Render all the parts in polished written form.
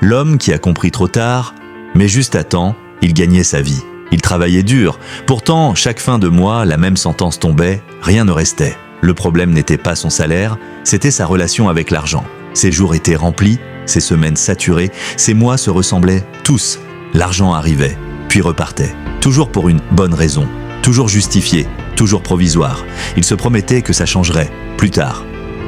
L'homme qui a compris trop tard, mais juste à temps, il gagnait sa vie. Il travaillait dur. Pourtant, chaque fin de mois, la même sentence tombait, rien ne restait. Le problème n'était pas son salaire, c'était sa relation avec l'argent. Ses jours étaient remplis, ses semaines saturées, ses mois se ressemblaient tous. L'argent arrivait, puis repartait. Toujours pour une bonne raison, toujours justifié, toujours provisoire. Il se promettait que ça changerait, plus tard,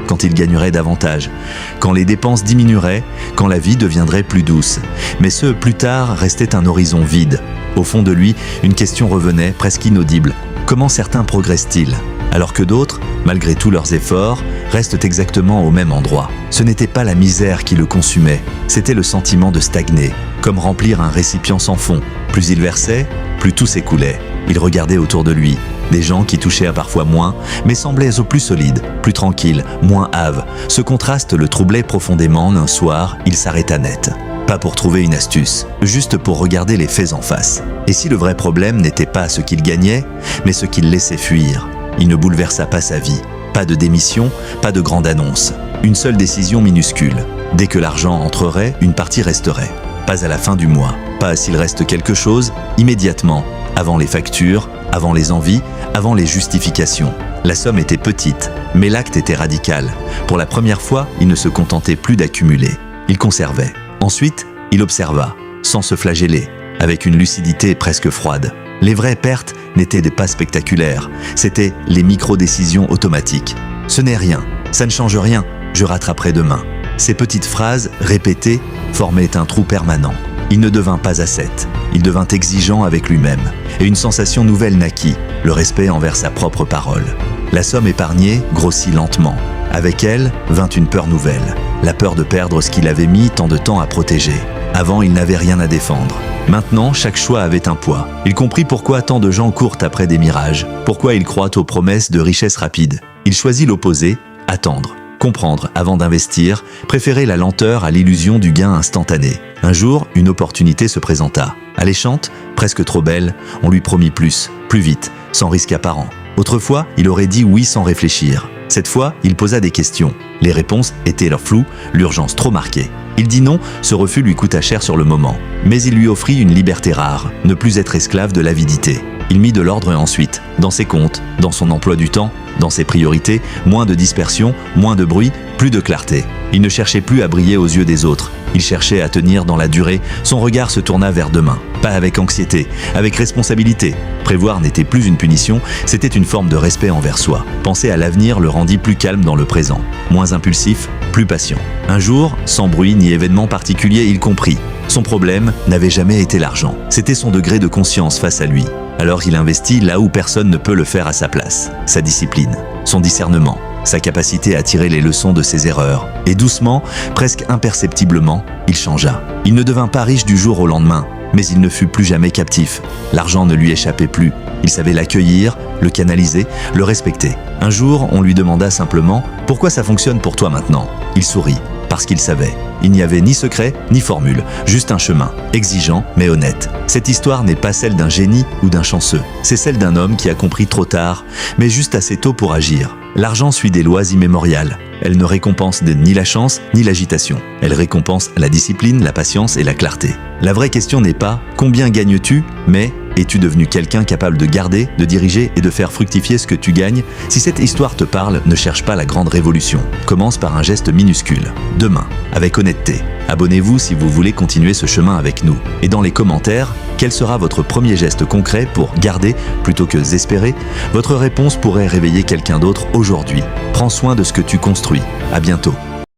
quand il gagnerait davantage, quand les dépenses diminueraient, quand la vie deviendrait plus douce. Mais ce plus tard restait un horizon vide. Au fond de lui, une question revenait, presque inaudible. Comment certains progressent-ils, alors que d'autres, malgré tous leurs efforts, restent exactement au même endroit? Ce n'était pas la misère qui le consumait, c'était le sentiment de stagner, comme remplir un récipient sans fond. Plus il versait, plus tout s'écoulait. Il regardait autour de lui, des gens qui touchaient parfois moins, mais semblaient au plus solides, plus tranquilles, moins hâves. Ce contraste le troublait profondément. Un soir, il s'arrêta net. Pas pour trouver une astuce, juste pour regarder les faits en face. Et si le vrai problème n'était pas ce qu'il gagnait, mais ce qu'il laissait fuir? Il ne bouleversa pas sa vie. Pas de démission, pas de grande annonce. Une seule décision minuscule. Dès que l'argent entrerait, une partie resterait. Pas à la fin du mois, pas s'il reste quelque chose, immédiatement, avant les factures, avant les envies, avant les justifications. La somme était petite, mais l'acte était radical. Pour la première fois, il ne se contentait plus d'accumuler. Il conservait. Ensuite, il observa, sans se flageller, avec une lucidité presque froide. Les vraies pertes n'étaient pas spectaculaires, c'étaient les micro-décisions automatiques. Ce n'est rien, ça ne change rien, je rattraperai demain. Ces petites phrases, répétées, formaient un trou permanent. Il ne devint pas ascète, il devint exigeant avec lui-même. Et une sensation nouvelle naquit, le respect envers sa propre parole. La somme épargnée grossit lentement. Avec elle vint une peur nouvelle, la peur de perdre ce qu'il avait mis tant de temps à protéger. Avant, il n'avait rien à défendre. Maintenant, chaque choix avait un poids. Il comprit pourquoi tant de gens courent après des mirages, pourquoi ils croient aux promesses de richesse rapide. Il choisit l'opposé, attendre. Comprendre avant d'investir, préférer la lenteur à l'illusion du gain instantané. Un jour, une opportunité se présenta. Alléchante, presque trop belle, on lui promit plus, plus vite, sans risque apparent. Autrefois, il aurait dit oui sans réfléchir. Cette fois, il posa des questions. Les réponses étaient floues, l'urgence trop marquée. Il dit non, ce refus lui coûta cher sur le moment. Mais il lui offrit une liberté rare, ne plus être esclave de l'avidité. Il mit de l'ordre ensuite, dans ses comptes, dans son emploi du temps, dans ses priorités, moins de dispersion, moins de bruit, plus de clarté. Il ne cherchait plus à briller aux yeux des autres. Il cherchait à tenir dans la durée. Son regard se tourna vers demain. Pas avec anxiété, avec responsabilité. Prévoir n'était plus une punition, c'était une forme de respect envers soi. Penser à l'avenir le rendit plus calme dans le présent. Moins impulsif, plus patient. Un jour, sans bruit ni événement particulier, il comprit. Son problème n'avait jamais été l'argent. C'était son degré de conscience face à lui. Alors il investit là où personne ne peut le faire à sa place. Sa discipline, son discernement, sa capacité à tirer les leçons de ses erreurs. Et doucement, presque imperceptiblement, il changea. Il ne devint pas riche du jour au lendemain, mais il ne fut plus jamais captif. L'argent ne lui échappait plus. Il savait l'accueillir, le canaliser, le respecter. Un jour, on lui demanda simplement « Pourquoi ça fonctionne pour toi maintenant ?» Il sourit, parce qu'il savait. Il n'y avait ni secret, ni formule, juste un chemin, exigeant mais honnête. Cette histoire n'est pas celle d'un génie ou d'un chanceux. C'est celle d'un homme qui a compris trop tard, mais juste assez tôt pour agir. L'argent suit des lois immémoriales. Elle ne récompense ni la chance, ni l'agitation. Elle récompense la discipline, la patience et la clarté. La vraie question n'est pas « Combien gagnes-tu ?» mais « Es-tu devenu quelqu'un capable de garder, de diriger et de faire fructifier ce que tu gagnes ?» Si cette histoire te parle, ne cherche pas la grande révolution. Commence par un geste minuscule. Demain, avec honnêteté. Abonnez-vous si vous voulez continuer ce chemin avec nous. Et dans les commentaires, quel sera votre premier geste concret pour garder plutôt que espérer? Votre réponse pourrait réveiller quelqu'un d'autre aujourd'hui. Prends soin de ce que tu construis. À bientôt.